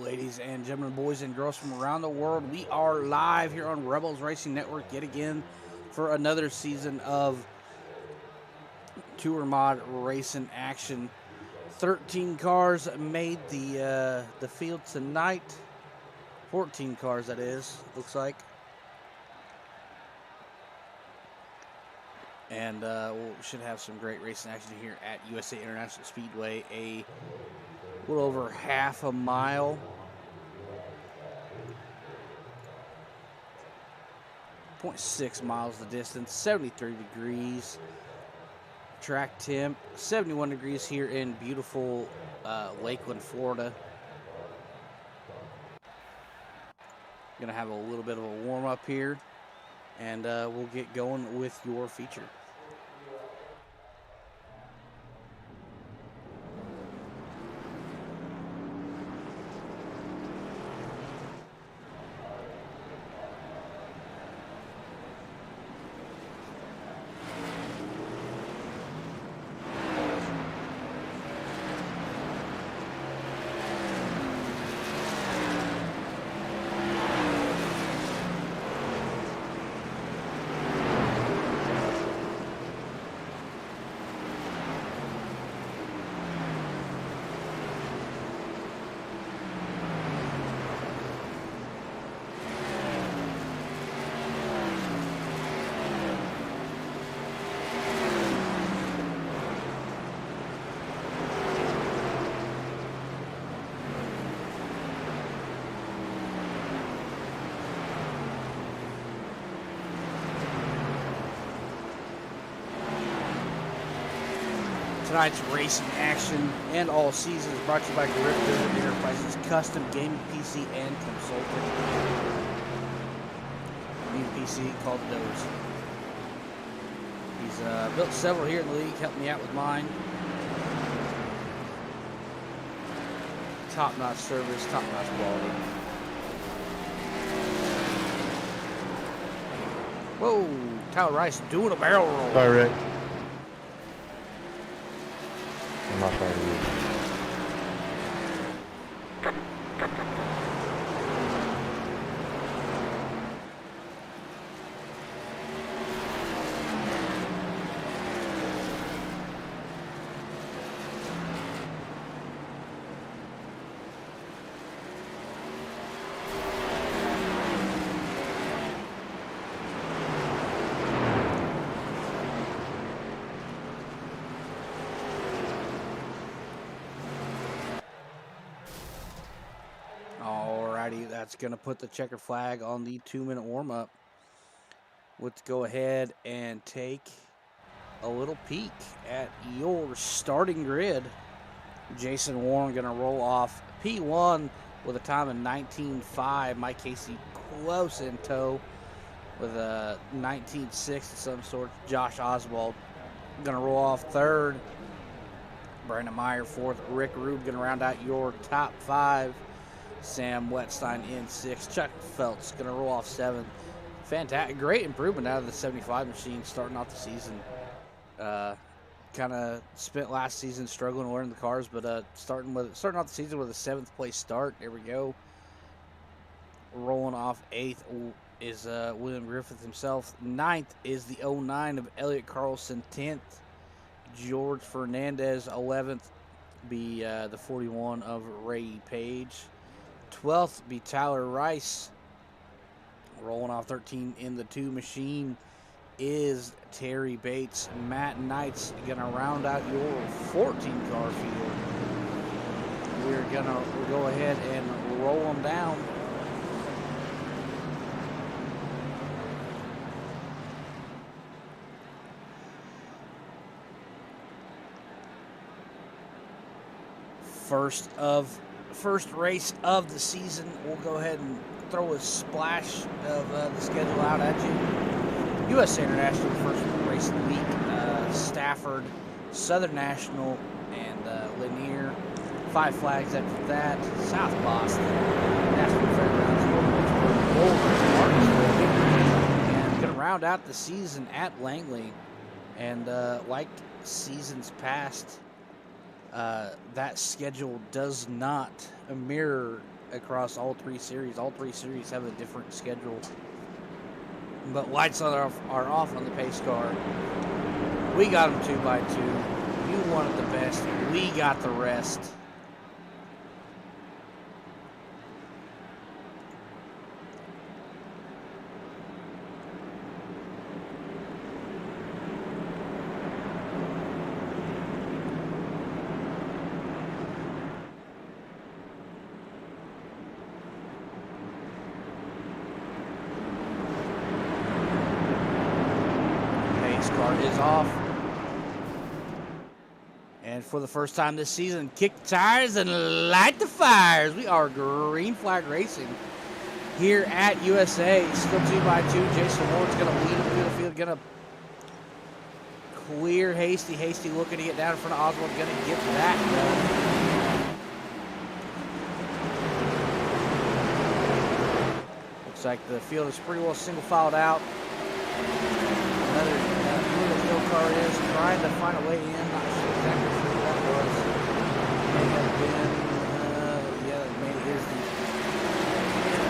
Ladies and gentlemen, boys and girls from around the world, we are live here on Rebels Racing Network yet again for another season of Tour Mod Racing action. 13 cars made the field tonight. 14 cars, that is, looks like. And we should have some great racing action here at USA International Speedway. A little over half a mile. 0.6 miles the distance, 73 degrees. Track temp, 71 degrees here in beautiful Lakeland, Florida. Gonna have a little bit of a warm up here, and we'll get going with your feature. Tonight's racing action and all seasons brought to you by Grip Desert Enterprises, custom gaming PC and consultant. New PC called Davys. He's built several here in the league, helped me out with mine. Top-notch service, top-notch quality. Whoa, Tyler Rice doing a barrel roll. Sorry, Rick. I'm not sorry to you. Alrighty, that's going to put the checker flag on the 2-minute warm-up. Let's go ahead and take a little peek at your starting grid. Jason Warren going to roll off P1 with a time of 19.5. Mike Casey close in tow with a 19.6 of some sort. Josh Oswald going to roll off third. Brandon Meyer fourth. Rick Rube going to round out your top 5. Sam Wetstein in 6th. Chuck Felt's going to roll off 7th. Fantastic. Great improvement out of the 75 machine starting off the season. Kind of spent last season struggling to learn the cars, but starting off the season with a 7th place start. There we go. Rolling off 8th is William Griffith himself. 9th is the 09 of Elliot Carlson. 10th, George Fernandez. 11th be the 41 of Ray Page. 12th be Tyler Rice. Rolling off 13 in the 2 machine is Terry Bates. Matt Knight's going to round out your 14-car field. We're going to go ahead and roll them down. First race of the season. We'll go ahead and throw a splash of the schedule out at you. USA International, first race of the week. Stafford, Southern National, and Lanier. 5 flags after that. South Boston, National Fairgrounds, and going to round out the season at Langley. And like seasons past, that schedule does not mirror across all 3 series. All 3 series have a different schedule. But lights are off on the pace car. We got them 2x2. You wanted the best. We got the rest. Car is off. And for the first time this season, kick the tires and light the fires. We are green flag racing here at USA. Still 2x2. Jason Ward's going to lead him through the field. Going to clear Hasty. Hasty looking to get down in front of Oswald. Going to get that done. Looks like the field is pretty well single filed out. Another hill car is trying to find a way in. Not sure exactly who that was. May have been, yeah, maybe it is the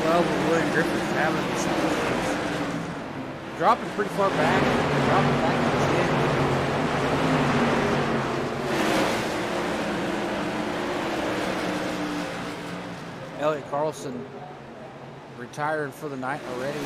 12 of William Griffith having this. Dropping pretty far back. Dropping back to the end. Elliott Carlson retiring for the night already.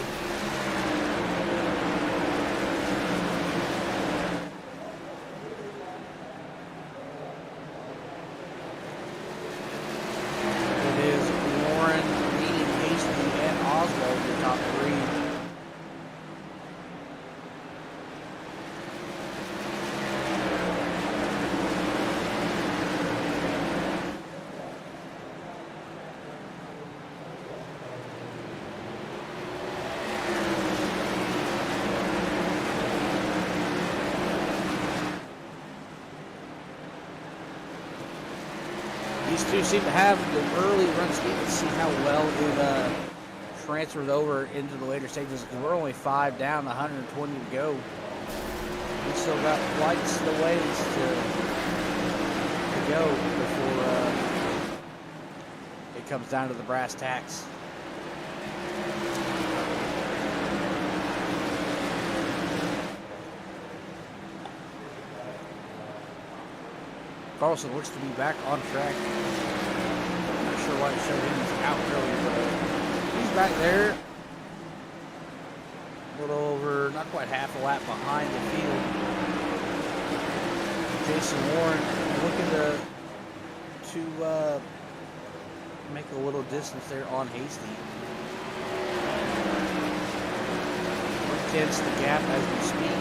These two seem to have the early run speed. Let's see how well it transfers over into the later stages. Because we're only 5 down, 120 to go. We still got quite the ways to go before it comes down to the brass tacks. Carlson looks to be back on track. Not sure why it showed him as out earlier, but he's back there. A little over, not quite half a lap behind the field. Jason Warren looking to make a little distance there on Hasty. 3/10 the gap as we speak.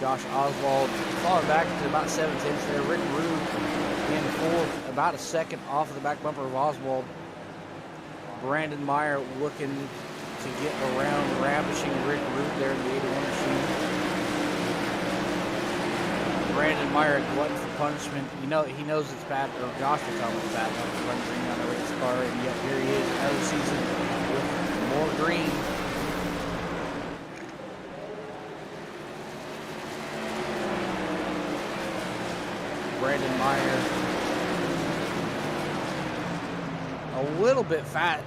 Josh Oswald falling back to about 7/10 there. Rick Rude in fourth, about a second off of the back bumper of Oswald. Brandon Meyer looking to get around, ravishing Rick Rude there in the 81 machine. Brandon Meyer, glutton for punishment. You know, he knows it's bad, or Josh will tell him it's bad to run green on the race car, and yet here he is another season with more green. Brandon Meyer a little bit fat,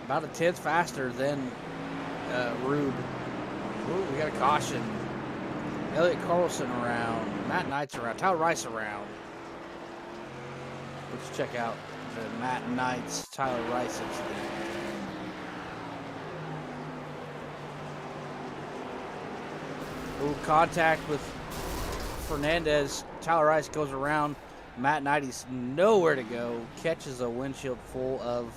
about a 10th faster than Rude. Ooh, we got a caution. Elliott Carlson around, Matt Knight's around, Tyler Rice around. Let's check out the Matt Knight's Tyler Rice incident. Ooh, contact with Fernandez. Tyler Rice goes around. Matt Knight, he's nowhere to go. Catches a windshield full of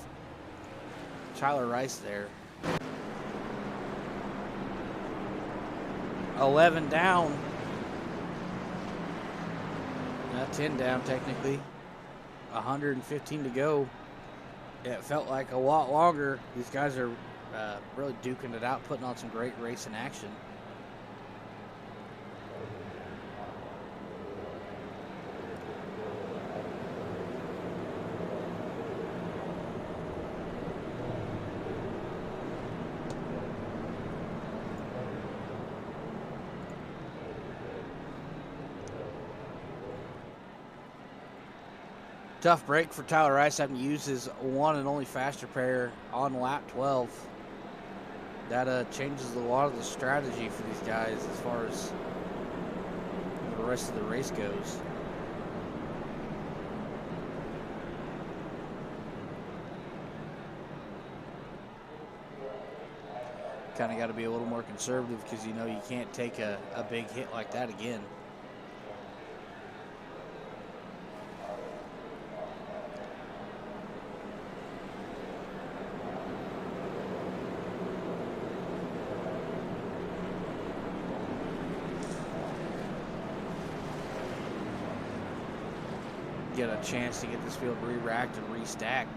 Tyler Rice there. 11 down. 10 down technically. 115 to go. It felt like a lot longer. These guys are really duking it out, putting on some great racing action. Tough break for Tyler Rice, having to use his one and only faster pair on lap 12. That changes a lot of the strategy for these guys as far as the rest of the race goes. Kind of got to be a little more conservative because you know you can't take a big hit like that again. Get a chance to get this field re-racked and restacked.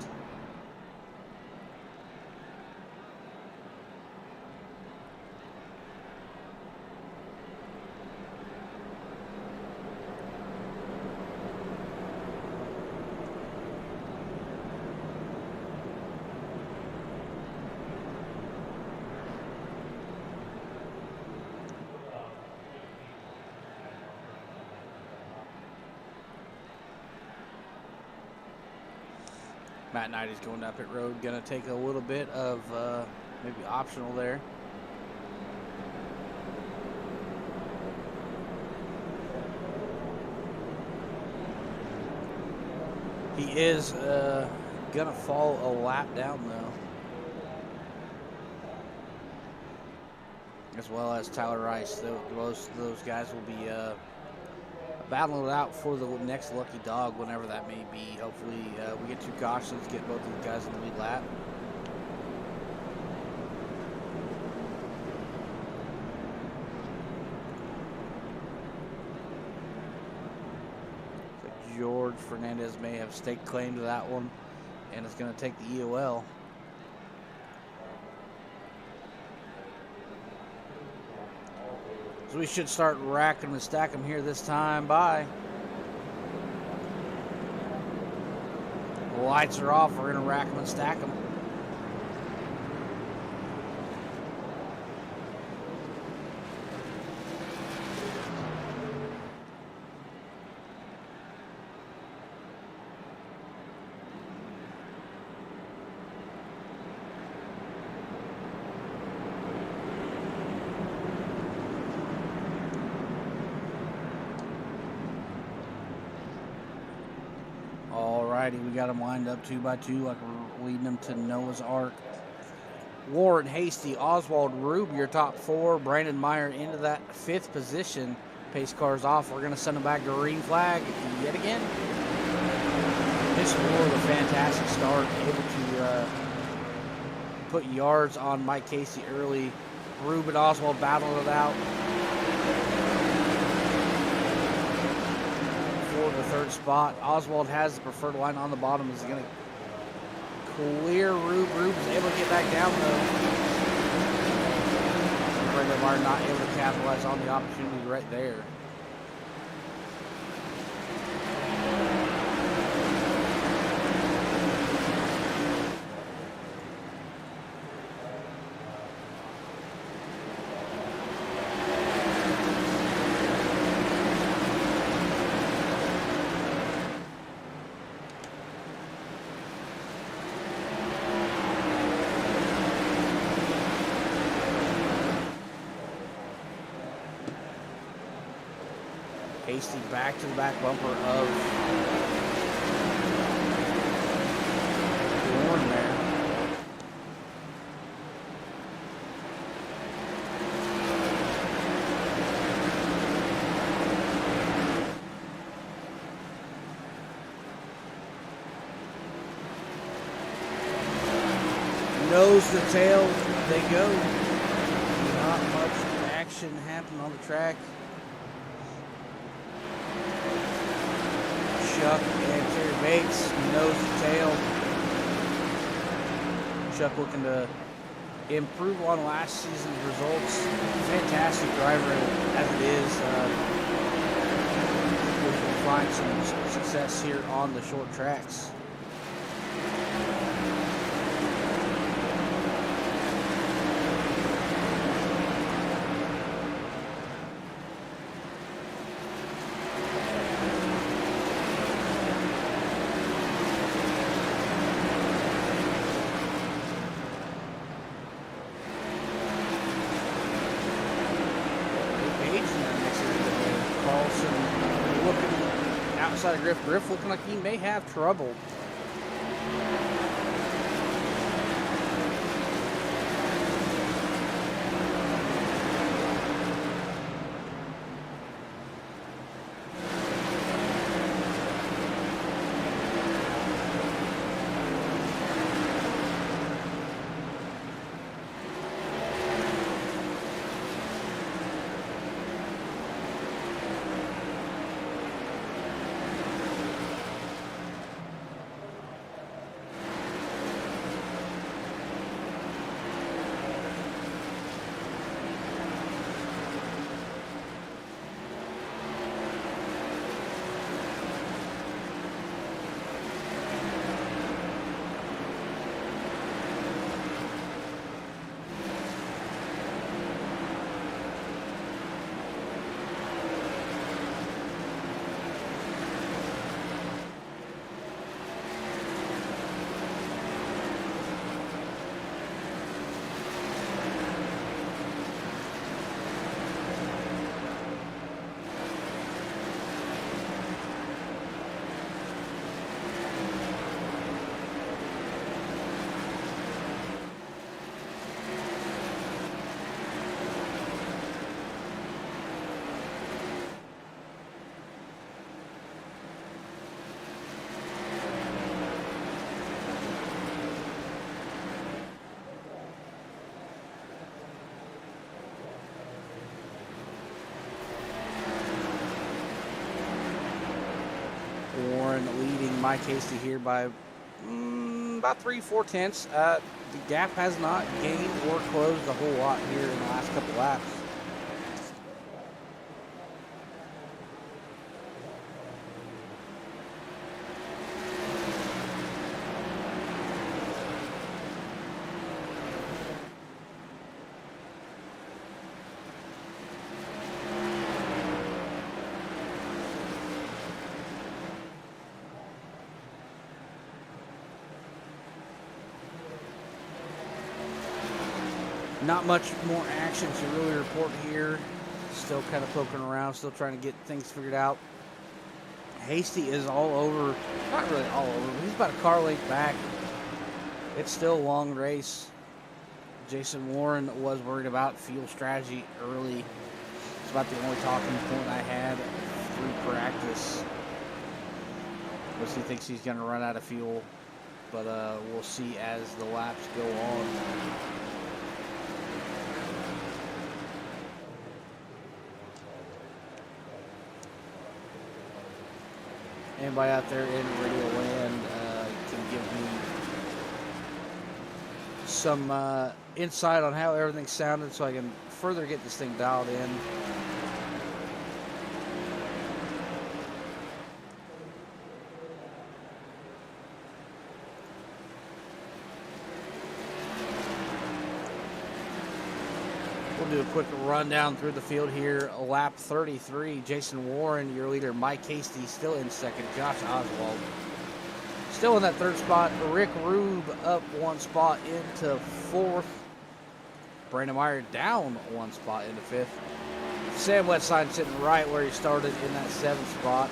Matt Knight is going down pit road. Going to take a little bit of maybe optional there. He is going to fall a lap down, though. As well as Tyler Rice. Those guys will be battling it out for the next lucky dog, whenever that may be. Hopefully, we get 2 cautions, get both of the guys in the lead lap. So George Fernandez may have stake claim to that one, and it's going to take the EOL. So we should start racking and stacking them here this time. Bye. The lights are off. We're going to rack them and stack them. We got them lined up 2 by 2 like we're leading them to Noah's Ark. Warren, Hasty, Oswald, Rube, your top 4. Brandon Meyer into that 5th position. Pace cars off. We're going to send them back to green flag yet again. This was a fantastic start. Able to put yards on Mike Casey early. Rube and Oswald battled it out. The 3rd spot. Oswald has the preferred line on the bottom. Is going to clear Rube. Rube's able to get back down though. Brandon Meyer not able to capitalize on the opportunity right there. Hasty back to the back bumper of Warren there. Nose to tail, they go. Not much action happening on the track. Chuck and Terry Bates, nose to tail. Chuck looking to improve on last season's results. Fantastic driver as it is. We can find some success here on the short tracks. side of Griff. Griff looking like he may have trouble. Warren leading Mike Hasty here by about 3-4 tenths. The gap has not gained or closed a whole lot here in the last couple laps. Not much more action to really report here. Still kind of poking around, still trying to get things figured out. Hasty is all over, not really all over, but he's about a car length back. It's still a long race. Jason Warren was worried about fuel strategy early. It's about the only talking point I had through practice. Was he thinks he's going to run out of fuel, but we'll see as the laps go on. Anybody out there in radio land can give me some insight on how everything sounded so I can further get this thing dialed in. We'll do a quick rundown through the field here. Lap 33, Jason Warren, your leader. Mike Hasty still in second. Josh Oswald still in that third spot. Rick Rube up one spot into fourth. Brandon Meyer down one spot into fifth. Sam Westside sitting right where he started in that seventh spot.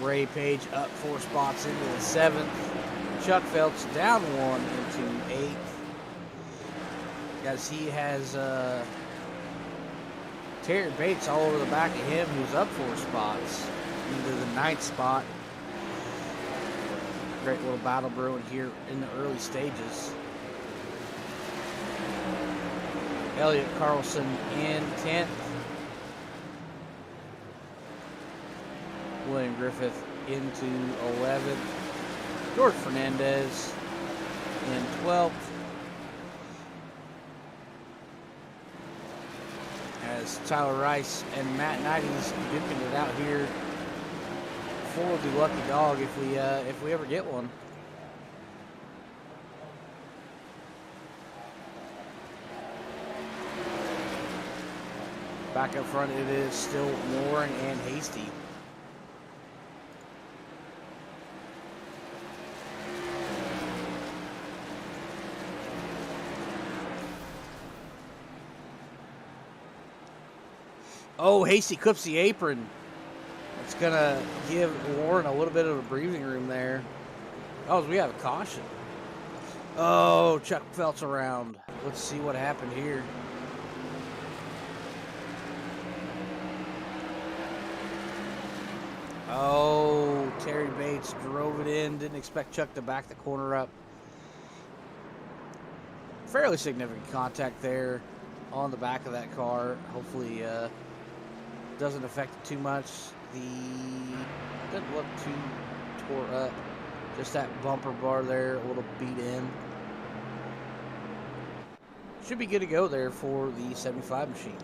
Ray Page up 4 spots into the seventh. Chuck Phelps down one into eighth. As he has Terry Bates all over the back of him, who's up 4 spots into the 9th spot. Great little battle brewing here in the early stages. Elliott Carlson in 10th. William Griffith into 11th. George Fernandez in 12th. As Tyler Rice and Matt Knighty's duking it out here for the lucky dog if we ever get one. Back up front, it is still Warren and Hasty. Oh, Hasty clips the apron. going to give Warren a little bit of a breathing room there. Oh, we have a caution. Oh, Chuck Felt's around. Let's see what happened here. Oh, Terry Bates drove it in. Didn't expect Chuck to back the corner up. Fairly significant contact there on the back of that car. Hopefully doesn't affect it too much. Doesn't look too tore up. Just that bumper bar there, a little beat in. Should be good to go there for the 75 machine.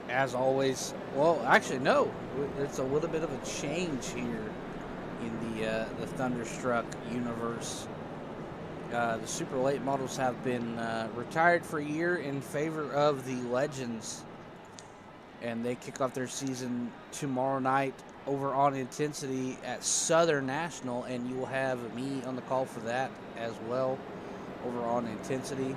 As always, well, actually, no. It's a little bit of a change here in the Thunderstruck universe. The super late models have been retired for a year in favor of the Legends, and they kick off their season tomorrow night over on Intensity at Southern National, and you will have me on the call for that as well over on Intensity.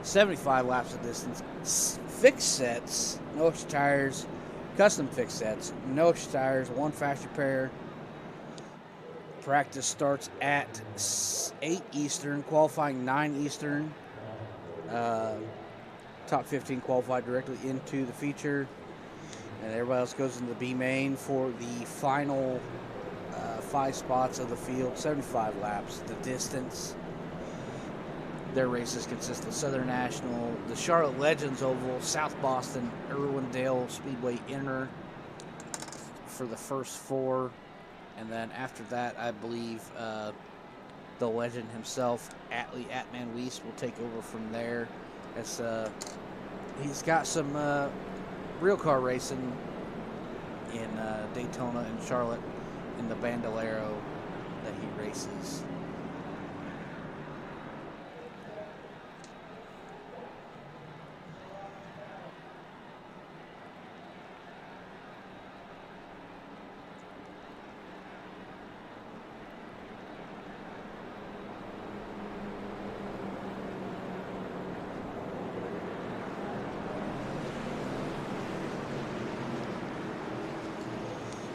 75 laps of distance, fixed sets, no extra tires, custom fixed sets, no extra tires, one fast repair. Practice starts at 8 Eastern, qualifying 9 Eastern. Top 15 qualified directly into the feature, and everybody else goes into the B main for the final 5 spots of the field, 75 laps. The distance. Their races consist of Southern National, the Charlotte Legends Oval, South Boston, Irwindale Speedway Inner for the first 4. And then after that, I believe the legend himself, Atman Weiss, will take over from there. He's got some real car racing in Daytona and Charlotte in the Bandolero that he races.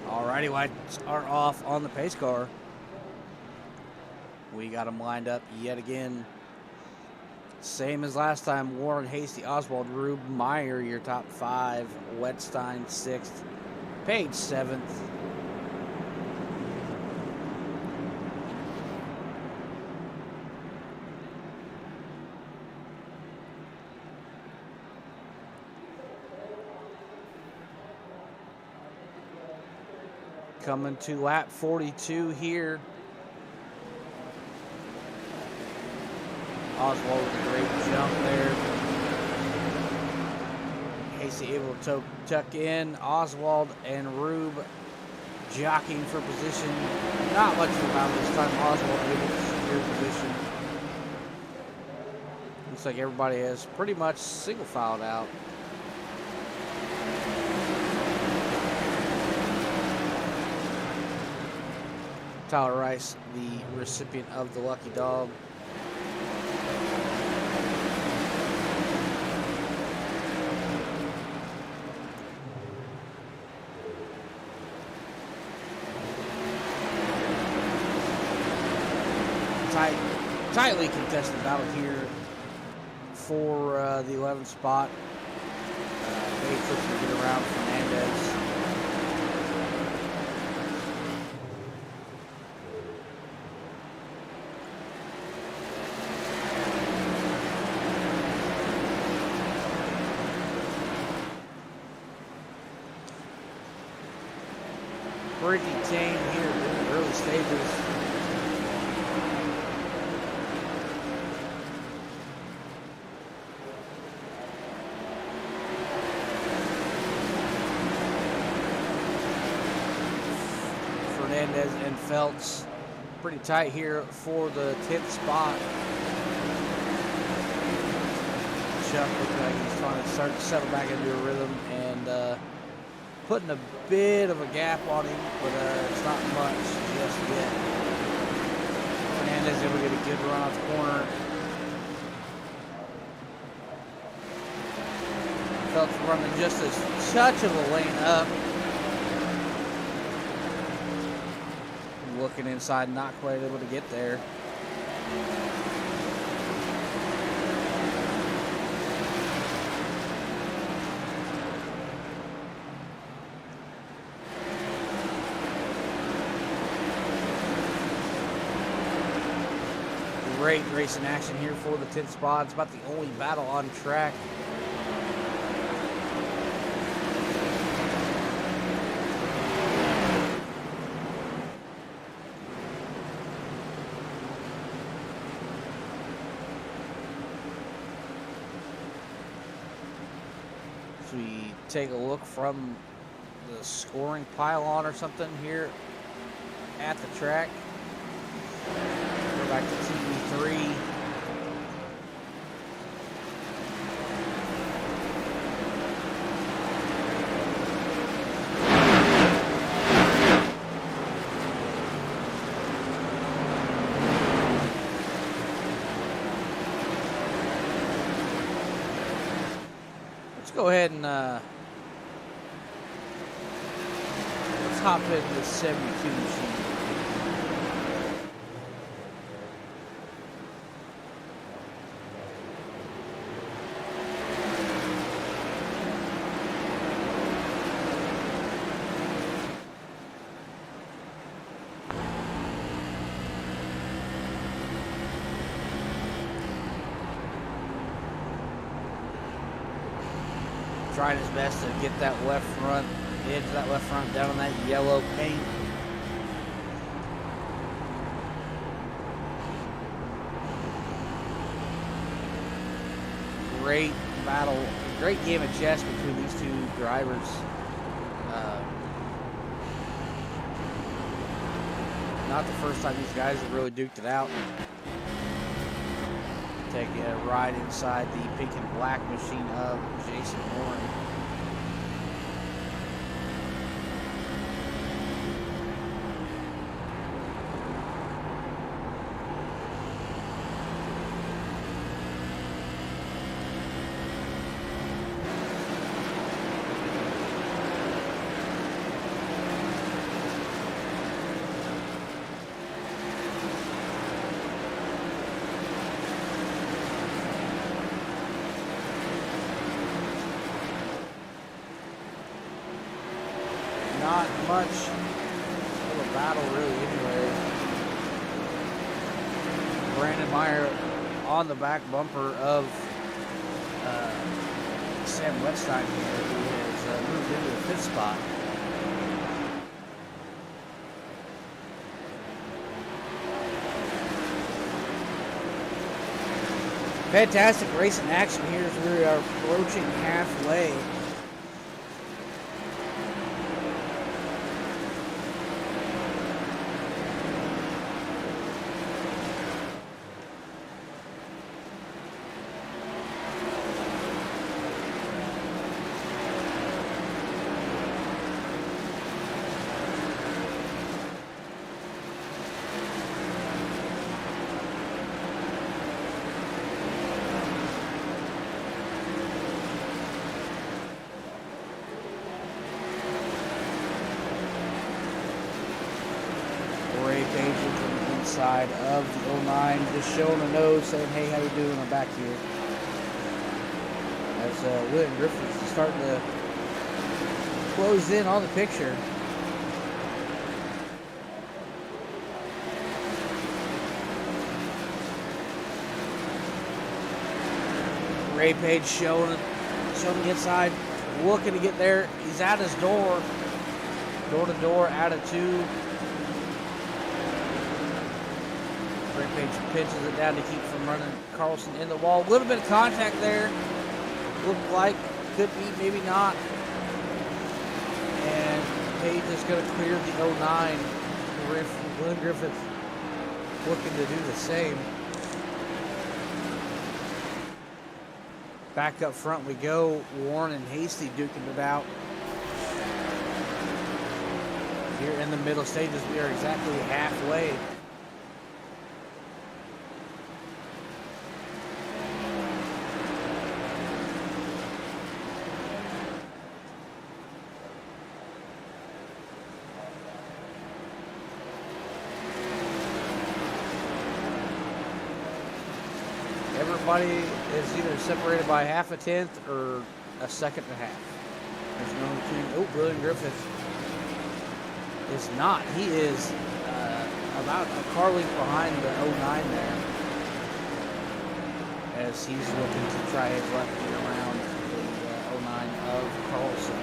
Alrighty, lights are off on the pace car. We got them lined up yet again. Same as last time. Warren, Hasty, Oswald, Rube, Meyer, your top 5. Wetstein, 6th. Page, 7th. Coming to lap 42 here. Oswald with a great jump there. Hasty able to tuck in. Oswald and Rube jockeying for position. Not much of a battle this time. Oswald able to secure position. Looks like everybody has pretty much single filed out. Tyler Rice, the recipient of the lucky dog. Tightly contested battle here for the 11th spot. Bates looking to get around Fernandez. pretty tame here in the early stages. Fernandez and Phelps pretty tight here for the 10th spot. Chuck looks like he's trying to start to settle back into a rhythm and putting a bit of a gap on him, but it's not much just yet. Fernandez able to get a good run off the corner. Phelps running just a touch of a lane up. Looking inside, not quite able to get there. Great racing action here for the 10th spot. It's about the only battle on track. So we take a look from the scoring pylon or something here at the track. Go back to TV3. Let's go ahead and let's hop into the 72 machine. Trying his best to get that left front, edge of that left front down on that yellow paint. Great battle, great game of chess between these two drivers. Not the first time these guys have really duked it out. Taking a ride inside the pink and black machine of Jason Warren. Not much of a battle really anyway. Brandon Meyer on the back bumper of Sam Wetstein here, who has moved into the 5th spot. Fantastic racing action here as we are approaching halfway. Side of the 09, just showing a nose, saying, "Hey, how you doing? I'm back here." As Whit Griffiths is starting to close in on the picture. Ray Page showing the inside, looking to get there. He's at his door. Door to door, out of 2. Page pitches it down to keep from running Carlson in the wall. A little bit of contact there. Looked like, could be, maybe not. And Page is going to clear the 09. Glenn Griffith looking to do the same. Back up front we go. Warren and Hasty duking it out. Here in the middle stages, we are exactly halfway. Everybody is either separated by half a tenth or a second and a half. There's no between. Oh, Glenn Griffith is not. He is about a car length behind the 09 there, as he's looking to try his luck to get around the 09 of Carlson.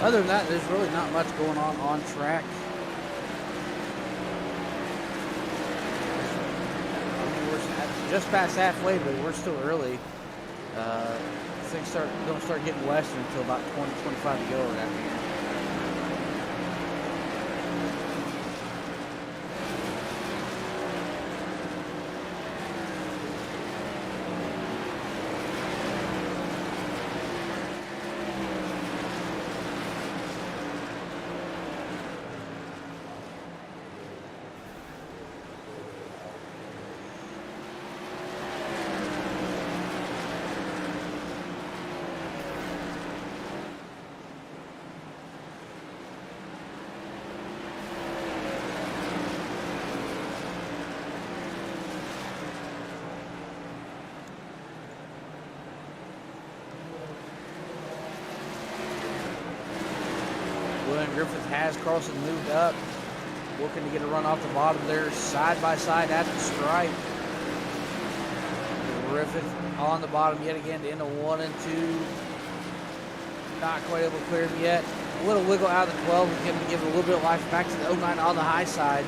Other than that, there's really not much going on track. I mean, we're just past halfway, but we're still early. Things don't start getting western until about 20-25 to go around here. Griffith has Carlson moved up, looking to get a run off the bottom there, side by side at the stripe. Griffith on the bottom yet again into 1 and 2. Not quite able to clear him yet. A little wiggle out of the 12 and him to give a little bit of life back to the 09 on the high side.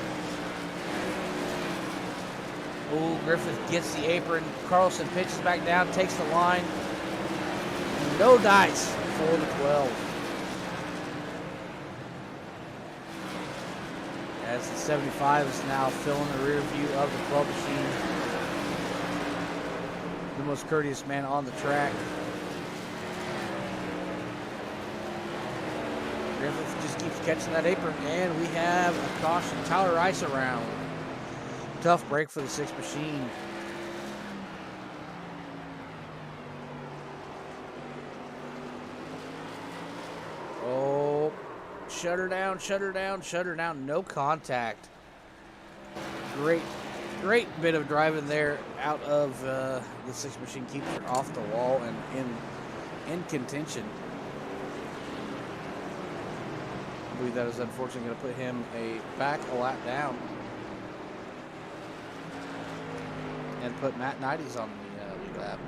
Oh, Griffith gets the apron. Carlson pitches back down, takes the line. No dice for the 12. As the 75 is now filling the rear view of the 12 machine. The most courteous man on the track. Griffith just keeps catching that apron, and we have a caution. Tyler Rice around. Tough break for the 6 machine. Shut her down, shut her down, shut her down. No contact. Great bit of driving there out of the 6 machine. Keeps her off the wall and in contention. I believe that is unfortunately going to put him back a lap down. And put Matt Knighties on the lead lap.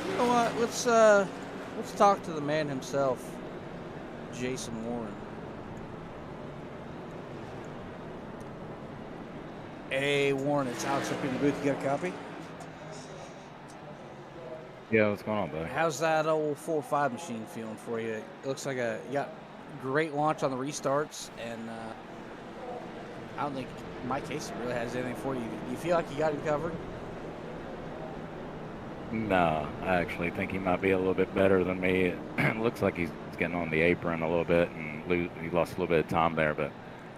You know what? Let's talk to the man himself, Jason Warren. Hey Warren, it's Alex up in the booth. You got a copy? Yeah, what's going on, buddy? How's that old 4.5 machine feeling for you? It looks like you got great launch on the restarts, and I don't think Mike Casey really has anything for you. Do you feel like you got him covered? No, I actually think he might be a little bit better than me. It looks like he's getting on the apron a little bit, and he lost a little bit of time there, but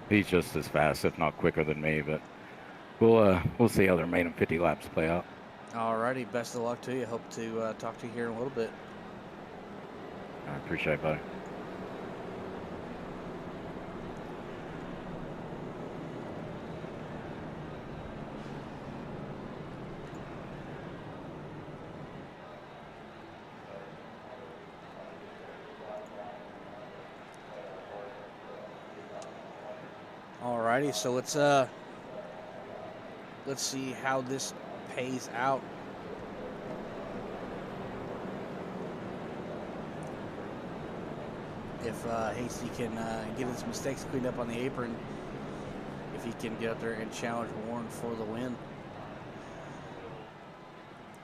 he's just as fast, if not quicker than me. But we'll see how their maiden 50 laps play out. Alrighty, best of luck to you. Hope to talk to you here in a little bit. I appreciate it, buddy. Alrighty, so let's see how this pays out. If Hasty can get his mistakes cleaned up on the apron, if he can get up there and challenge Warren for the win.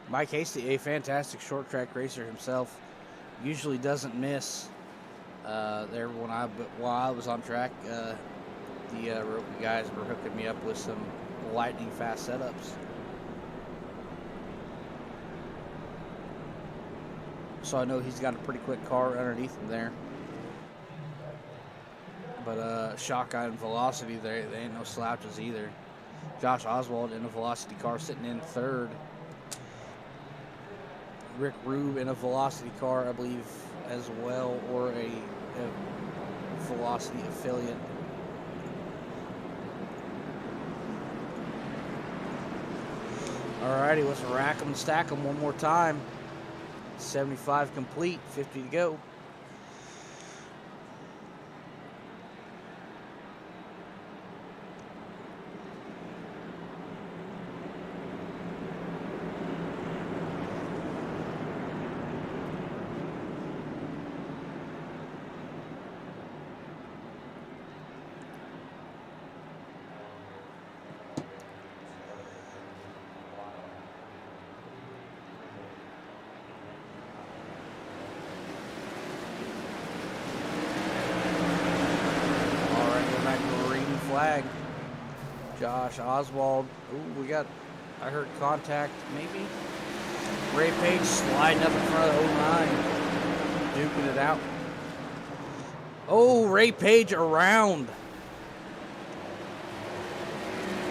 Mike Hasty, a fantastic short track racer himself, usually doesn't miss. There while I was on track, the guys were hooking me up with some lightning fast setups. So I know he's got a pretty quick car underneath him there. But Shotgun and Velocity, they ain't no slouches either. Josh Oswald in a Velocity car sitting in third. Rick Rube in a Velocity car, I believe, as well, or a Velocity affiliate. Alrighty, let's rack them and stack them one more time. 75 complete, 50 to go. Flag. Josh Oswald. Ooh, I heard contact, maybe. Ray Page sliding up in front of 09. Duking it out. Oh, Ray Page around.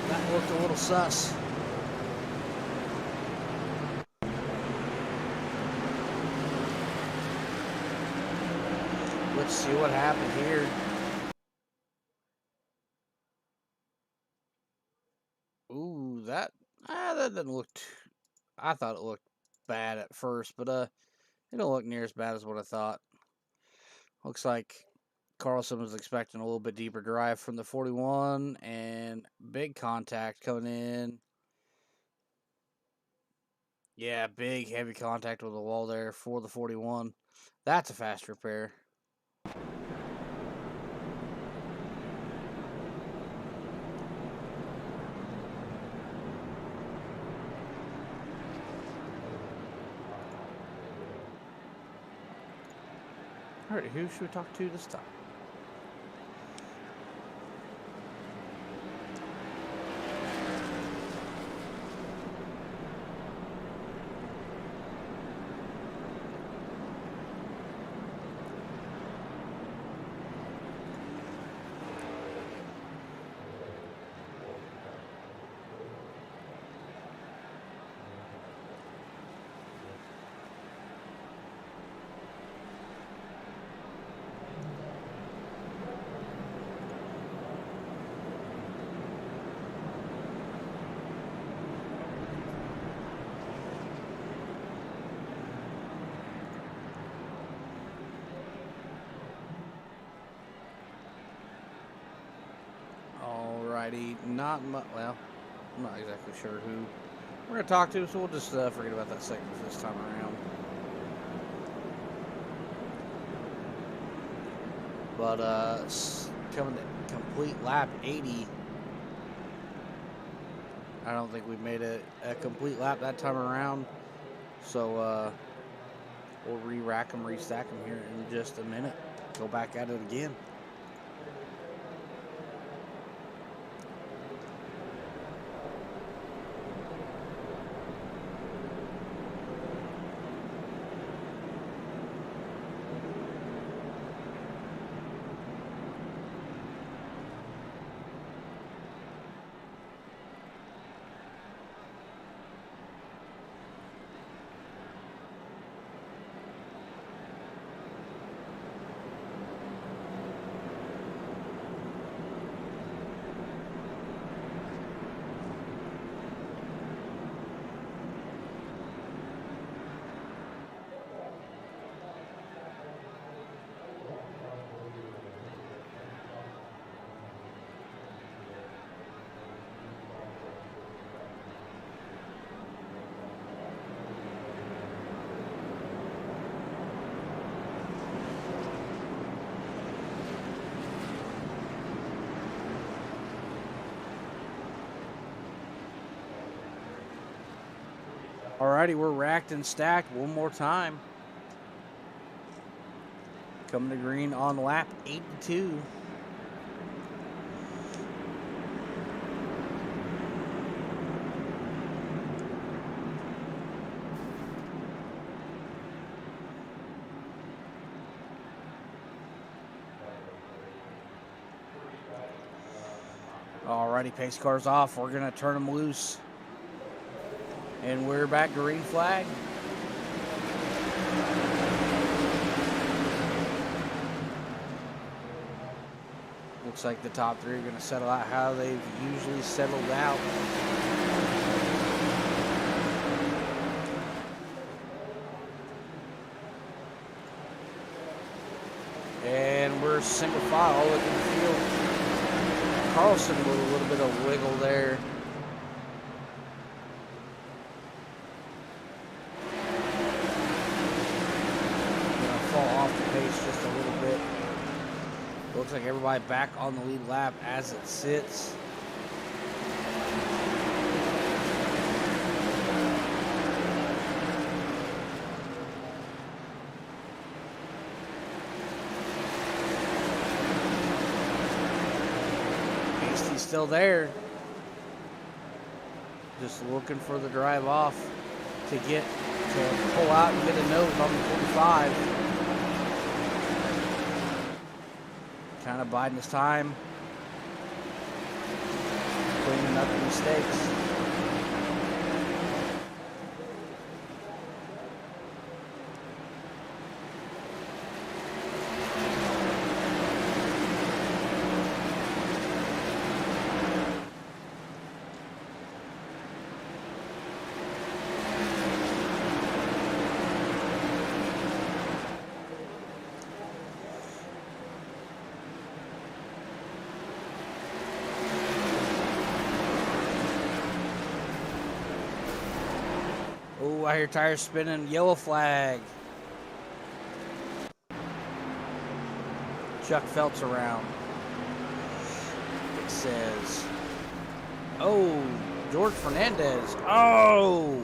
That looked a little sus. Let's see what happened here. Ooh, that didn't look I thought it looked bad at first, but it don't look near as bad as what I thought. Looks like Carlson was expecting a little bit deeper drive from the 41 and big contact coming in. Yeah, big heavy contact with the wall there for the 41. That's a fast repair. Alright, who should we talk to this time? Alrighty, not much. Well, I'm not exactly sure who we're going to talk to, so we'll just forget about that segment this time around. But coming to complete lap 80. I don't think we made a complete lap that time around. So we'll re-rack them, restack them here in just a minute. Go back at it again. Alrighty, we're racked and stacked one more time. Coming to green on lap 82. Alrighty, pace car's off. We're going to turn them loose. And we're back green flag. Looks like the top three are going to settle out how they've usually settled out. And we're single file all over the field. Carlson with a little bit of wiggle there. Gonna fall off the pace just a little bit. Looks like everybody back on the lead lap as it sits. He's still there. Just looking for the drive off to pull out and get a nose on the 45. Kind of biding his time, cleaning up the mistakes. Oh, I hear tires spinning. Yellow flag. Chuck Phelps around. It says, oh, George Fernandez. Oh!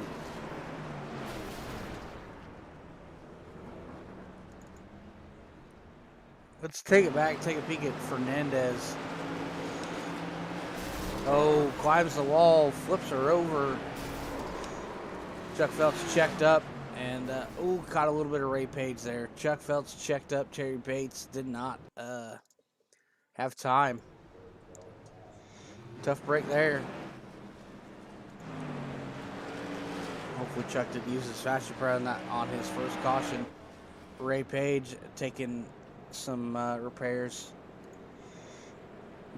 Let's take it back, take a peek at Fernandez. Oh, climbs the wall, flips her over. Chuck Phelps checked up, and caught a little bit of Ray Page there. Chuck Phelps checked up. Terry Bates did not have time. Tough break there. Hopefully Chuck didn't use his faster power on his first caution. Ray Page taking some repairs.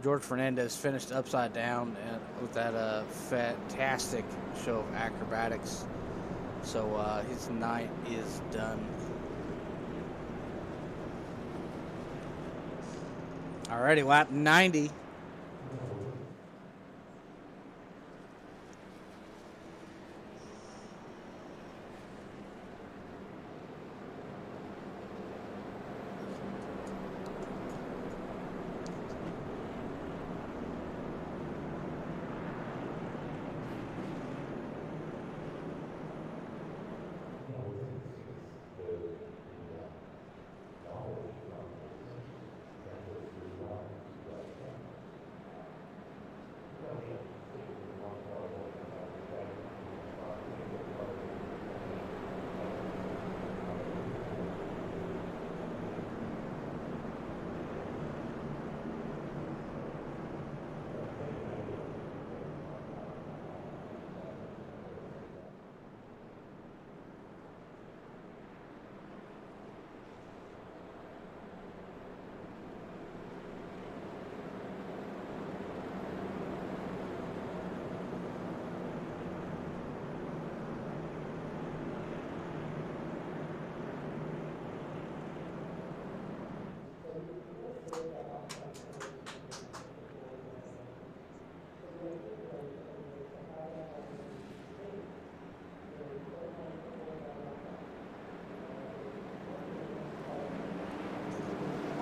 George Fernandez finished upside down with that fantastic show of acrobatics. So his night is done. Alrighty, lap 90.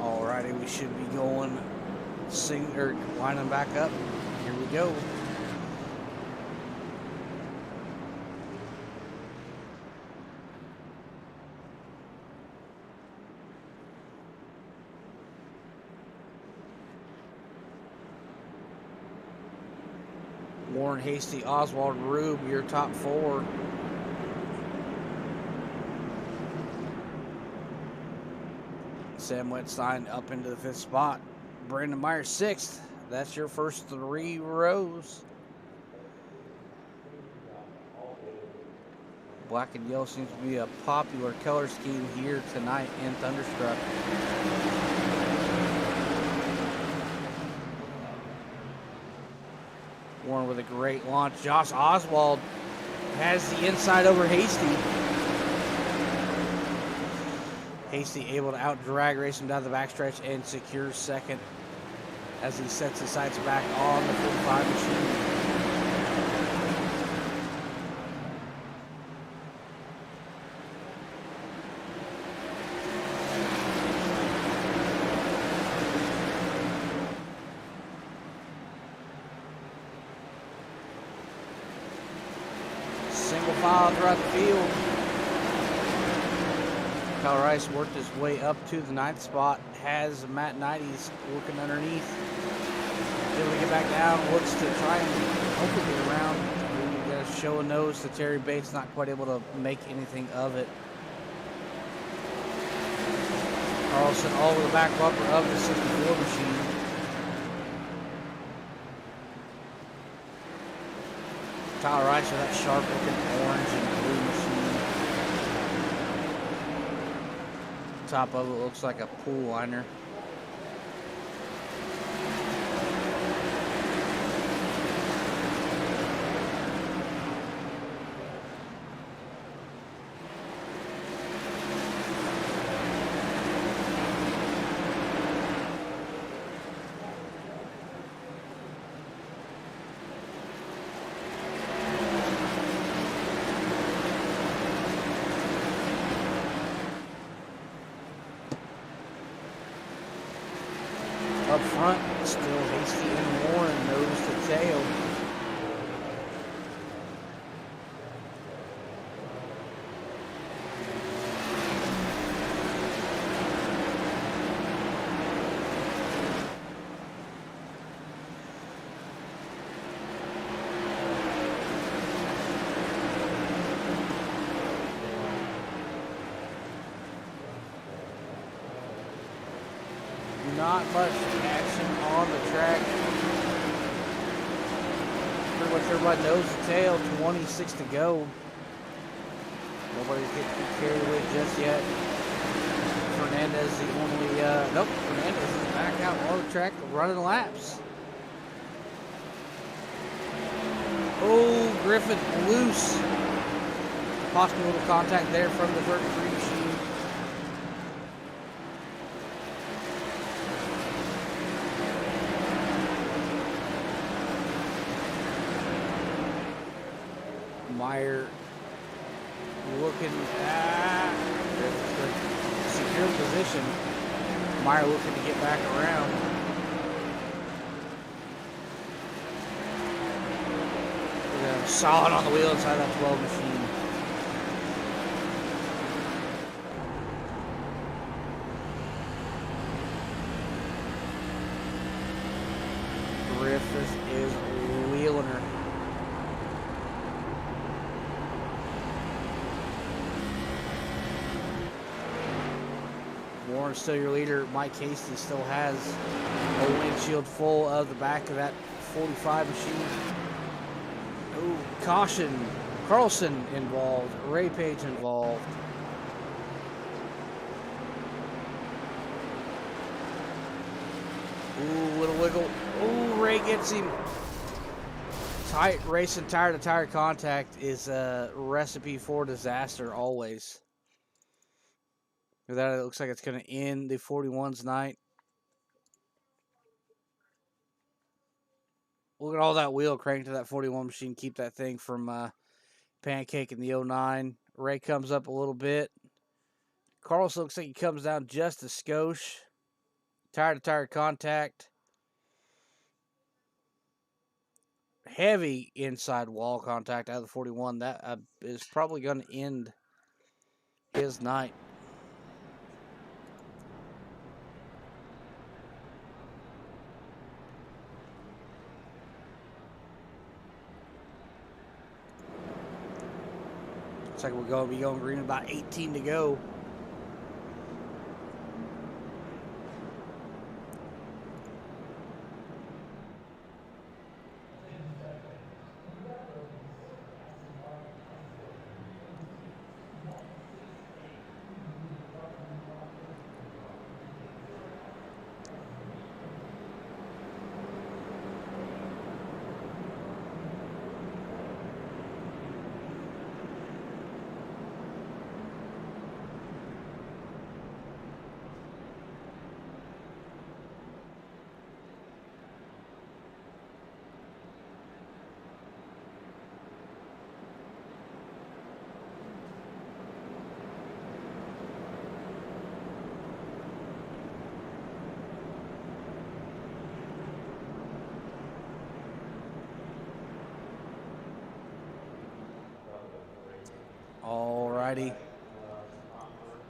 Alrighty, we should be going lining back up. Here we go. Warren, Hasty, Oswald, Rube, your top 4. Sam Wetstein up into the 5th spot. Brandon Meyer 6th. That's your first 3 rows. Black and yellow seems to be a popular color scheme here tonight in Thunderstruck. Warren with a great launch. Josh Oswald has the inside over Hasty. Hasty able to out-drag race him down the backstretch and secures second as he sets his sights back on the 45 machine. Single file throughout the field. Kyle Rice worked his way up to the 9th spot. Has Matt Knighties working underneath. Able to get back down. Looks to try and hopefully get around. We got to show a nose to Terry Bates. Not quite able to make anything of it. Carlson all over the back bumper of the 64 machine. Tyler Rice with that sharp looking orange and blue machine. Top of it looks like a pool liner. Up front, still Hasty and Warren, nose to tail. Not much action on the track. Pretty much everybody knows the tail. 26 to go. Nobody's getting too carried away just yet. Fernandez the only, nope, Fernandez is back out on the track running laps. Oh, Griffin loose. Possible little contact there from the 33 machine. Meyer looking at secure position. Meyer looking to get back around. Solid on the wheel inside that 12 machine. Griffith is wheeling her. Warren's still your leader. Mike Hasty still has a windshield full of the back of that 45 machine. Oh, caution. Carlson involved. Ray Page involved. Ooh, little wiggle. Ooh, Ray gets him. Tight racing tire to tire contact is a recipe for disaster always. With that, it looks like it's going to end the 41's night. Look at all that wheel cranked to that 41 machine. Keep that thing from pancaking the 09. Ray comes up a little bit. Carlson looks like he comes down just a skosh. Tire to tire contact. Heavy inside wall contact out of the 41. That is probably going to end his night. Looks like we're going to be going green, about 18 to go. Alrighty.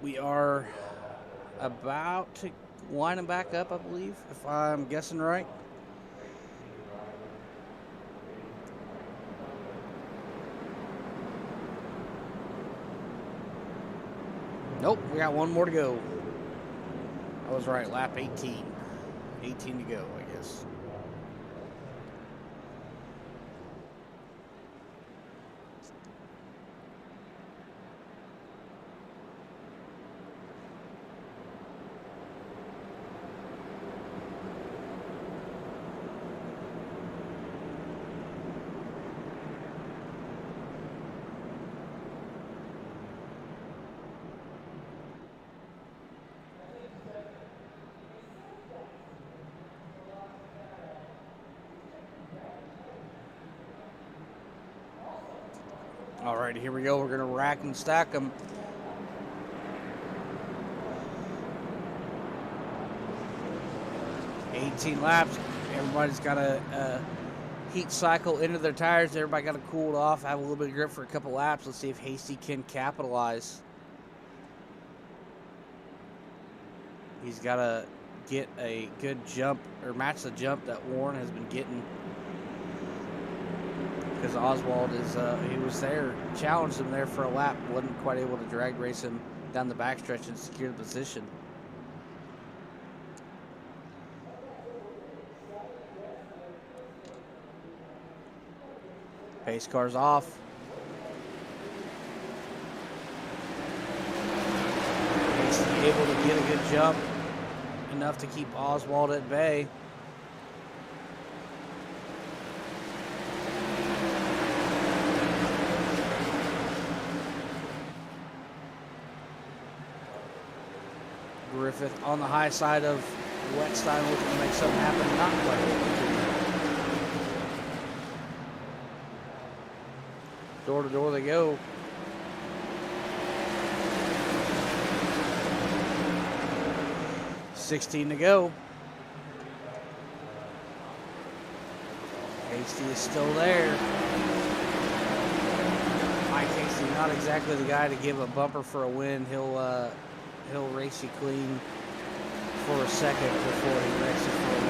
We are about to line them back up, I believe, if I'm guessing right. Nope, we got one more to go. I was right, lap 18. 18 to go, I guess. All right, here we go. We're going to rack and stack them. $18 laps. Everybody's got a heat cycle into their tires. Everybody got to cool it off, have a little bit of grip for a couple laps. Let's see if Hasty can capitalize. He's got to get a good jump or match the jump that Warren has been getting. Because Oswald he was there, challenged him there for a lap, wasn't quite able to drag race him down the backstretch and secure the position. Pace car's off. He's able to get a good jump, enough to keep Oswald at bay. Griffith on the high side of Wetstein, looking to make something happen. Not quite able to. Door to door they go. $16 to go. Hasty is still there. Mike Hasty, not exactly the guy to give a bumper for a win. He'll race you clean for a second before he races for a win.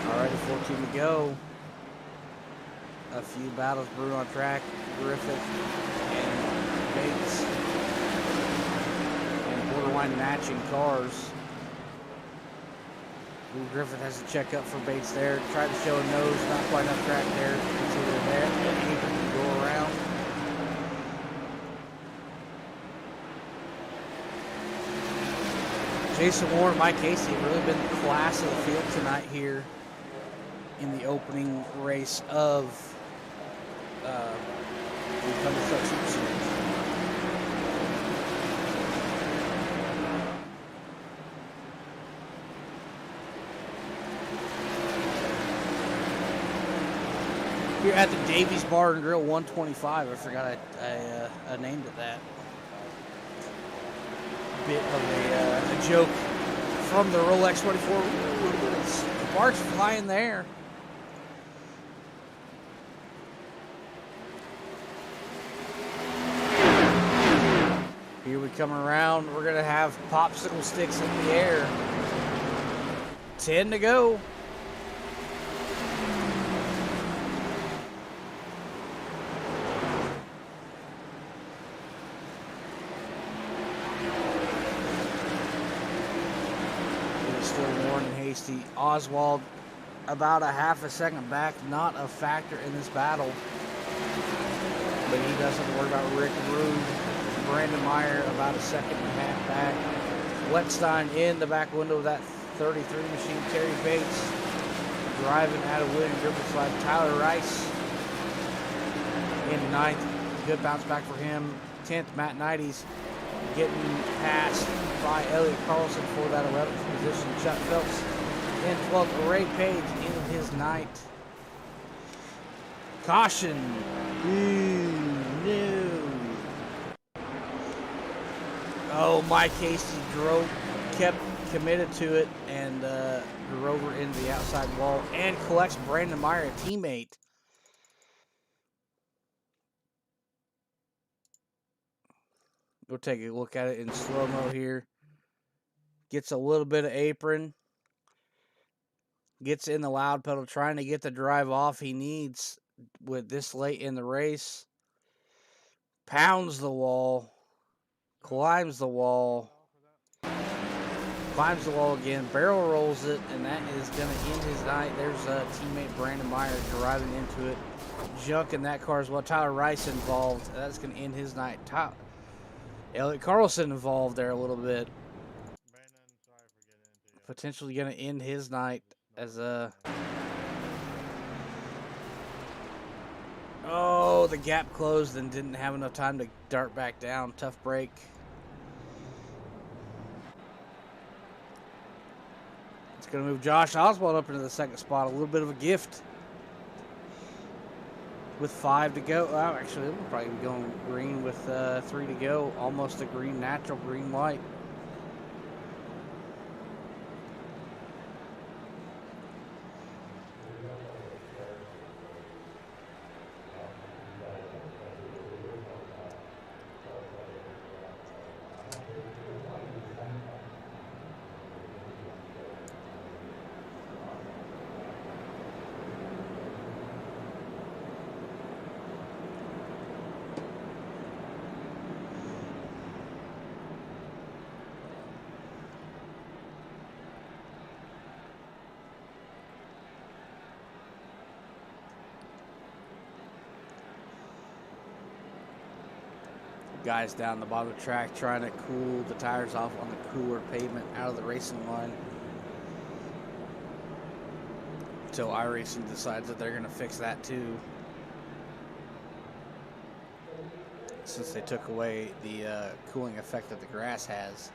All right, 14 to go. A few battles brewed on track. Griffith and Bates and borderline matching cars. Griffith has to check up for Bates there. Tried to show a nose, not quite enough track there. It's either there and able to go around. Jason Warren, Mike Casey have really been the class of the field tonight here in the opening race of the Thunderstruck Super Series. Here at the Davys Bar and Grill 125. I forgot I named it that. Bit of a joke from the Rolex 24. Sparks flying there. Here we come around. We're going to have popsicle sticks in the air. 10 to go. It is still Warren and Hasty. Oswald about a half a second back, not a factor in this battle. But he doesn't worry about Rick Rude. Brandon Meyer about a second and a half back. Wetstein in the back window of that 33 machine. Terry Bates driving out of William Riverside. Tyler Rice in ninth. Good bounce back for him. 10th, Matt Knighties getting passed by Elliot Carlson for that 11th position. Chuck Phelps in 12th. Ray Page in his ninth. Caution. Ooh, no. Oh, Mike Hasty kept committed to it and drove her into the outside wall and collects Brandon Meyer, a teammate. We'll take a look at it in slow-mo here. Gets a little bit of apron. Gets in the loud pedal, trying to get the drive off he needs with this late in the race. Pounds the wall. Climbs the wall. Climbs the wall again. Barrel rolls it, and that is going to end his night. There's teammate Brandon Meyer driving into it. Junk in that car as well. Tyler Rice involved. That's going to end his night. Elliot Carlson involved there a little bit. Potentially going to end his night as a... Oh, the gap closed and didn't have enough time to dart back down. Tough break. It's going to move Josh Oswald up into the second spot. A little bit of a gift. With 5 to go. Oh, actually, we'll probably be going green with 3 to go. Almost a green, natural green light. Guys down the bottom of the track trying to cool the tires off on the cooler pavement out of the racing line until iRacing decides that they're going to fix that too, since they took away the cooling effect that the grass has.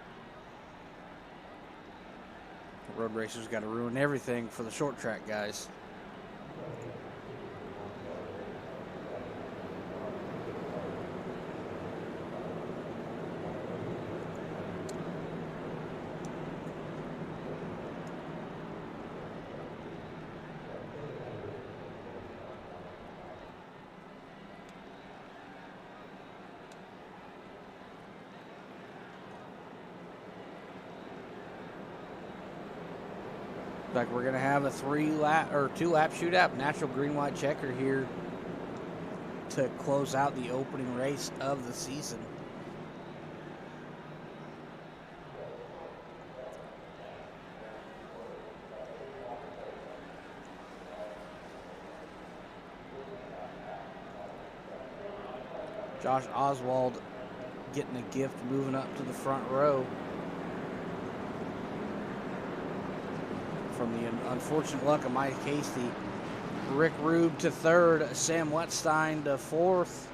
The road racers got to ruin everything for the short track guys. Like we're gonna have a 2-lap shootout, natural green white checker here to close out the opening race of the season. Josh Oswald getting a gift, moving up to the front row. From the unfortunate luck of Mike Hasty. Rick Rube to third, Sam Wetstein to fourth,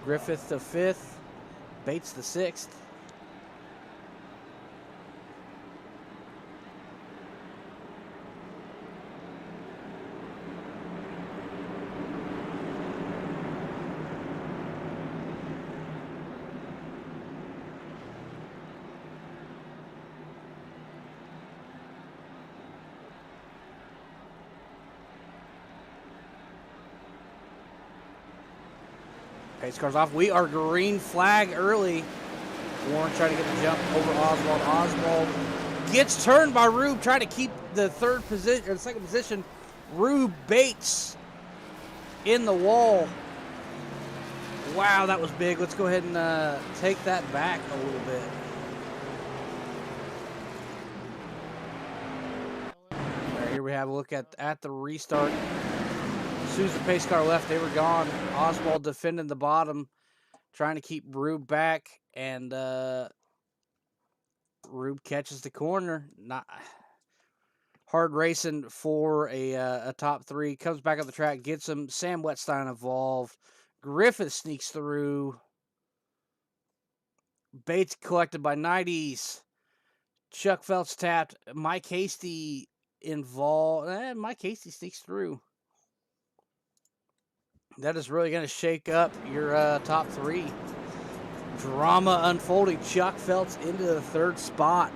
Griffith to fifth, Bates to sixth. Pace cars off. We are green flag early. Warren trying to get the jump over Oswald. Oswald gets turned by Rube, trying to keep the second position. Rube Bates in the wall. Wow, that was big. Let's go ahead and take that back a little bit. Right, here we have a look at the restart. As soon as the pace car left, they were gone. Oswald defending the bottom, trying to keep Rube back, and Rube catches the corner. Not hard racing for a top three. Comes back up the track, gets him. Sam Wetstein involved. Griffith sneaks through. Bates collected by 90s. Chuck Phelps tapped. Mike Hasty involved. Mike Hasty sneaks through. That is really going to shake up your top three. Drama unfolding. Chuck Phelps into the third spot.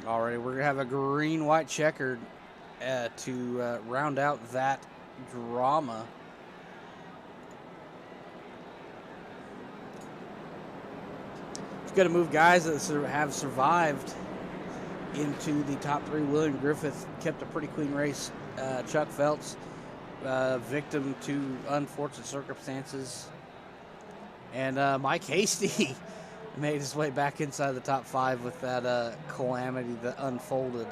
Alrighty, we're going to have a green-white checkered to round out that drama. It's going to move guys that have survived into the top three. William Griffith kept a pretty clean race. Chuck Phelps, victim to unfortunate circumstances. And Mike Hasty made his way back inside the top five with that calamity that unfolded.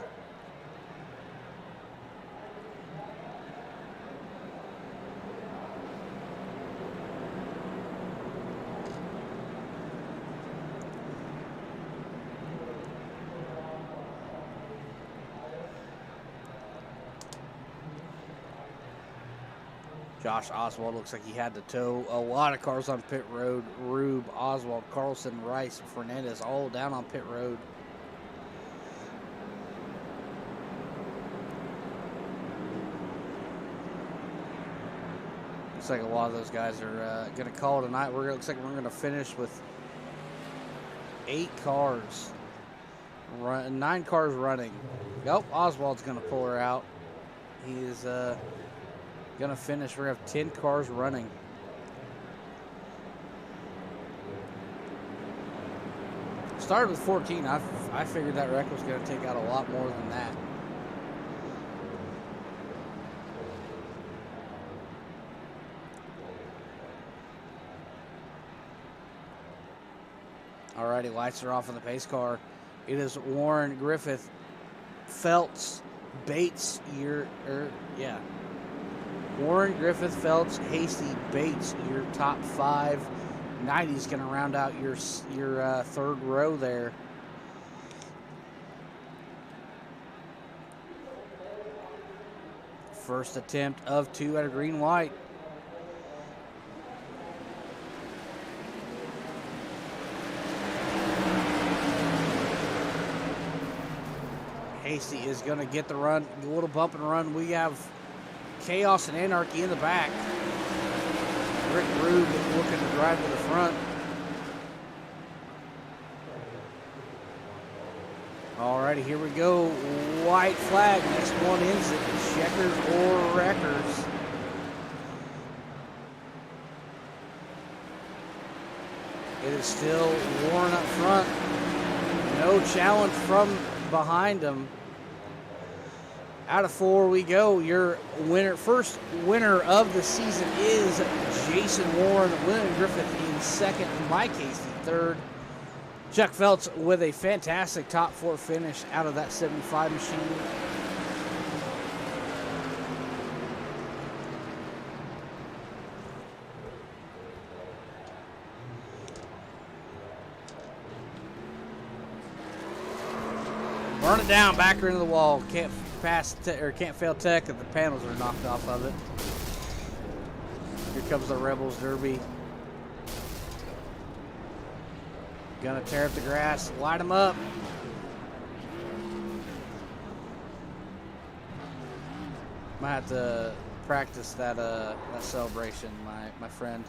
Josh Oswald looks like he had to tow a lot of cars on pit road. Rube, Oswald, Carlson, Rice, Fernandez all down on pit road. Looks like a lot of those guys are going to call it a night. Looks like we're going to finish with 8 cars, 9 cars running. Oh, Oswald's going to pull her out. He is going to finish. We're going to have 10 cars running. Started with 14. I figured that wreck was going to take out a lot more than that. Alrighty, lights are off on the pace car. It is Warren, Griffith, Phelps, Bates, Warren, Griffith, Phelps, Hasty, Bates, your top 5. 90's going to round out your third row there. First attempt of 2 at a green-white. Hasty is going to get the run, a little bump and run. We have chaos and anarchy in the back. Rick Rube looking to drive to the front. Alrighty, here we go. White flag. Next one is it. Checkers or wreckers. It is still Warren up front. No challenge from behind him. Out of 4 we go. Your first winner of the season is Jason Warren. William Griffith in second. Mike Hasty third. Chuck Phelps with a fantastic top 4 finish out of that 75 machine. Run it down, back her into the wall. Can't pass or can't fail tech if the panels are knocked off of it. Here comes the Rebels Derby. Gonna tear up the grass, light them up. Might have to practice that celebration, my friend.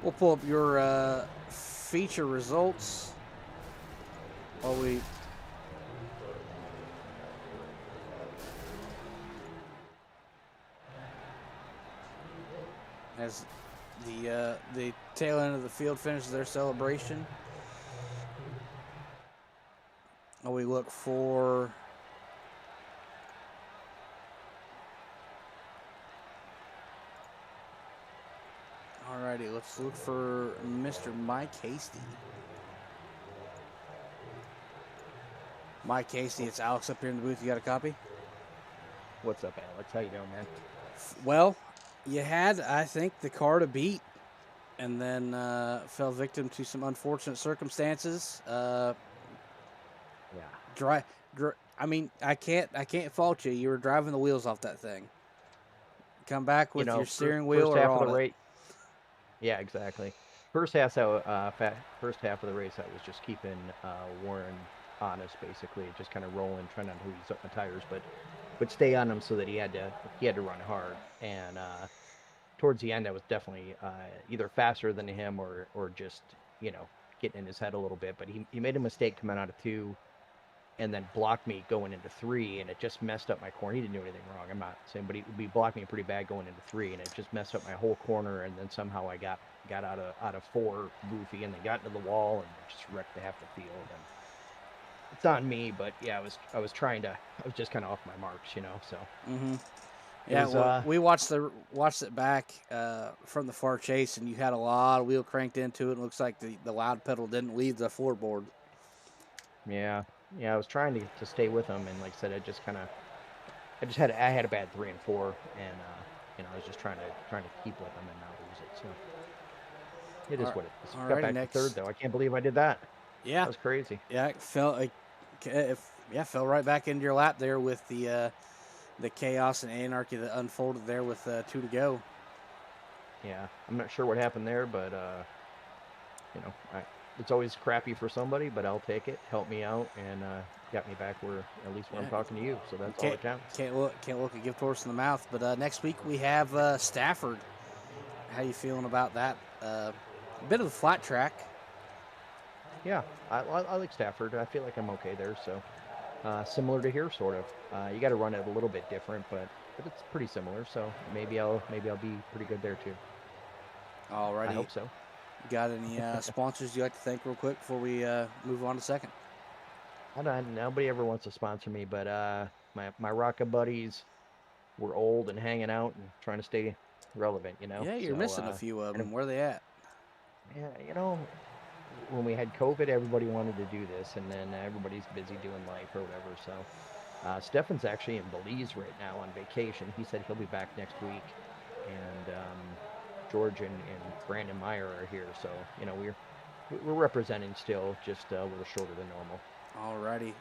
We'll pull up your feature results while we as the tail end of the field finishes their celebration. And we look for alrighty, let's look for Mr. Mike Hasty. Mike Hasty, it's Alex up here in the booth. You got a copy? What's up, Alex? How you doing, man? Well, you had, I think, the car to beat, and then fell victim to some unfortunate circumstances. Yeah. I mean, I can't fault you. You were driving the wheels off that thing. Come back with your steering wheel first or half on of the it. race. Yeah, exactly. First half of the race, I was just keeping Warren honest, basically, just kind of rolling, trying not to lose up my tires, but stay on him so that he had to run hard. And towards the end, I was definitely either faster than him or just getting in his head a little bit. But he made a mistake coming out of 2, and then blocked me going into 3, and it just messed up my corner. He didn't do anything wrong, I'm not saying, but he blocked me pretty bad going into 3, and it just messed up my whole corner. And then somehow I got out of 4 goofy, and then got into the wall and just wrecked half the field. And it's on me, but yeah, I was just kind of off my marks, so. Mm-hmm. Yeah, we watched it back from the far chase, and you had a lot of wheel cranked into it. And it looks like the loud pedal didn't leave the floorboard. Yeah, I was trying to stay with him, and like I said, I had a bad 3 and 4, and I was just trying to keep with him and not lose it. So it is what it is. Got back to 3rd though. I can't believe I did that. Yeah, that was crazy. Yeah, it fell right back into your lap there with the chaos and anarchy that unfolded there with 2 to go. Yeah, I'm not sure what happened there, but it's always crappy for somebody, but I'll take it. Help me out and got me back where I'm talking to you. So that's all that counts. Can't look a gift horse in the mouth. But next week we have Stafford. How you feeling about that? A bit of a flat track. Yeah, I like Stafford. I feel like I'm okay there. So similar to here, sort of. You got to run it a little bit different, but it's pretty similar. So maybe I'll be pretty good there too. Alrighty. I hope so. Got any sponsors you'd like to thank real quick before we move on to second? Nobody ever wants to sponsor me, but my Rocka buddies were old and hanging out and trying to stay relevant, Yeah, you're missing a few of them. Where are they at? Yeah, when we had COVID, everybody wanted to do this, and then everybody's busy doing life or whatever. So Stefan's actually in Belize right now on vacation. He said he'll be back next week, and George and Brandon Meyer are here, so we're representing still, just a little shorter than normal. Alrighty.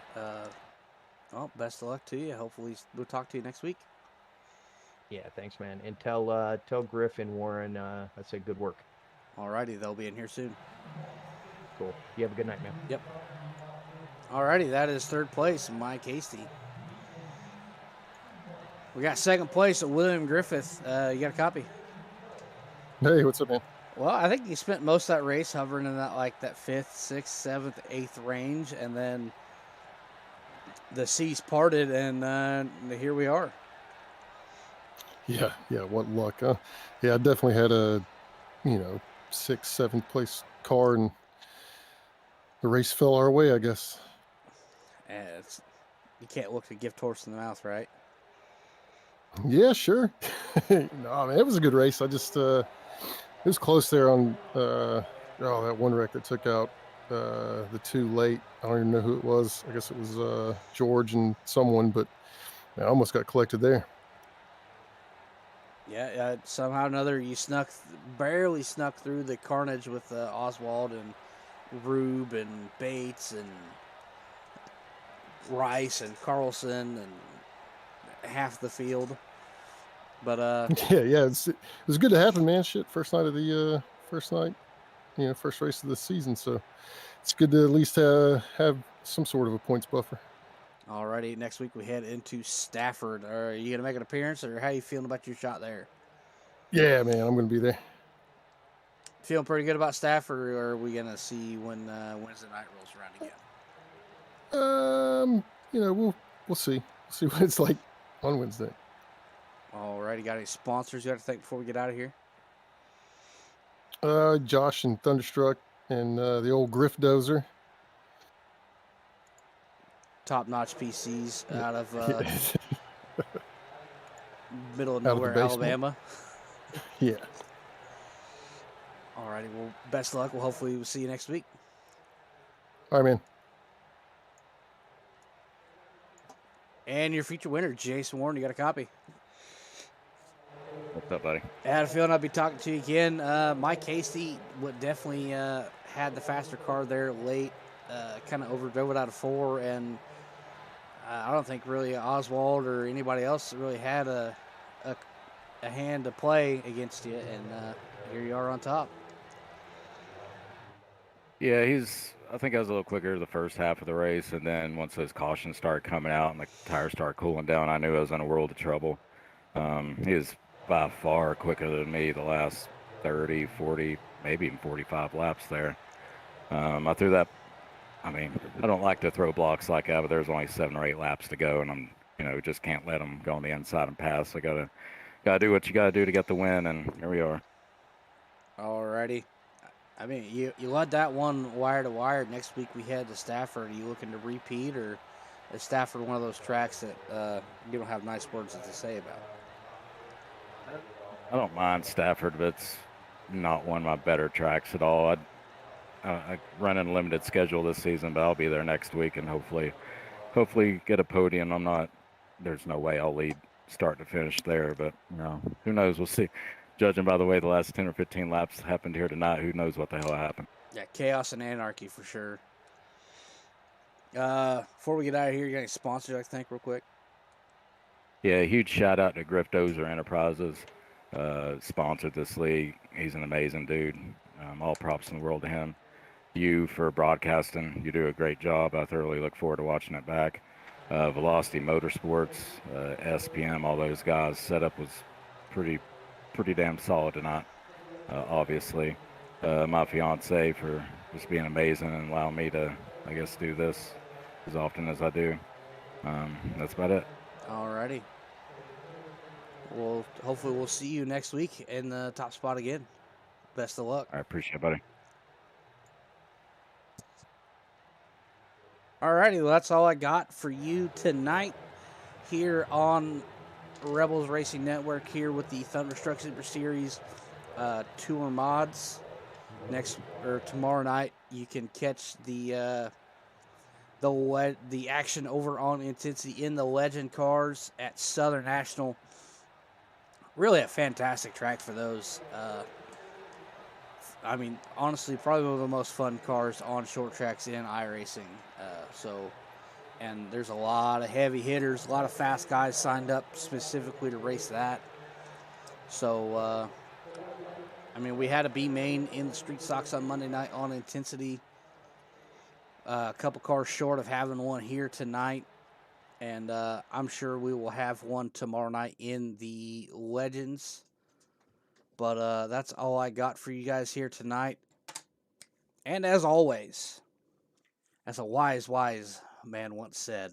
Well, best of luck to you. Hopefully we'll talk to you next week. Yeah, thanks, man. And tell Griff and Warren I said good work. Alrighty, they'll be in here soon. Cool. You have a good night, man. Yep. Alrighty, that is 3rd place, Mike Hasty. We got 2nd place at William Griffith. You got a copy? Hey, what's up, man? Well, I think he spent most of that race hovering in that 5th, 6th, 7th, 8th range, and then the seas parted, and here we are. Yeah, what luck, huh? Yeah, I definitely had a 6th, 7th place car, and the race fell our way, I guess. You can't look a gift horse in the mouth, right? Yeah, sure. No, man, it was a good race. I just it was close there on that one wreck that took out the 2 late. I don't even know who it was. I guess it was George and someone, but I almost got collected there. Yeah, somehow or another you barely snuck through the carnage with Oswald and Rube and Bates and Rice and Carlson and half the field. But Yeah. It was good to happen, man. Shit, first night, first race of the season. So it's good to at least have some sort of a points buffer. alrighty, next week we head into Stafford. Are you gonna make an appearance, or how you feeling about your shot there? Yeah, man, I'm going to be there. Feeling pretty good about Stafford, or are we gonna see when Wednesday night rolls around again? We'll see. We'll see what it's like on Wednesday. Alrighty, got any sponsors you got to thank before we get out of here? Josh and Thunderstruck and the old Griff Dozer. Top-notch PCs Yeah. out of middle of Out of the nowhere, basement. Alabama. Yeah. Alrighty, well, best of luck. Well, hopefully we'll see you next week. All right, man. And your future winner, Jason Warren, you got a copy. What's up, buddy? I had a feeling I'd be talking to you again. Mike Hasty definitely had the faster car there late, kind of overdrove it out of 4, and I don't think really Oswald or anybody else really had a hand to play against you, and here you are on top. Yeah, I think I was a little quicker the first half of the race, and then once those cautions started coming out and the tires started cooling down, I knew I was in a world of trouble. He was by far quicker than me the last 30, 40, maybe even 45 laps there. I threw that. I mean, I don't like to throw blocks like that, but there's only 7 or 8 laps to go, and I'm, just can't let them go on the inside and pass. I gotta do what you gotta do to get the win, and here we are. Alrighty. I mean, you led that one wire to wire. Next week we head to Stafford. Are you looking to repeat, or is Stafford one of those tracks that you don't have nice words to say about? I don't mind Stafford, but it's not one of my better tracks at all. I run in a limited schedule this season, but I'll be there next week and hopefully get a podium. There's no way I'll lead start to finish there, but who knows? We'll see. Judging by the way the last 10 or 15 laps happened here tonight, who knows what the hell happened? Yeah, chaos and anarchy for sure. Before we get out of here, you got any sponsors I think real quick? Yeah, huge shout out to Griff Dozer Enterprises. Sponsored this league. He's an amazing dude. All props in the world to him. You for broadcasting. You do a great job. I thoroughly look forward to watching it back. Velocity Motorsports, SPM, all those guys. Setup was pretty damn solid tonight, obviously. My fiance for just being amazing and allowing me to, I guess, do this as often as I do. That's about it. Alrighty. Well, hopefully we'll see you next week in the top spot again. Best of luck. I appreciate it, buddy. Alrighty, well, that's all I got for you tonight here on Rebels Racing Network here with the Thunderstruck Super Series Tour Mods. Tomorrow night, you can catch the action over on Intensity in the Legend cars at Southern National. Really a fantastic track for those. I mean, honestly, probably one of the most fun cars on short tracks in iRacing. And there's a lot of heavy hitters, a lot of fast guys signed up specifically to race that. So, I mean, we had a B main in the street stocks on Monday night on Intensity. A couple cars short of having one here tonight. And I'm sure we will have one tomorrow night in the Legends. But that's all I got for you guys here tonight. And as always, as a wise man once said,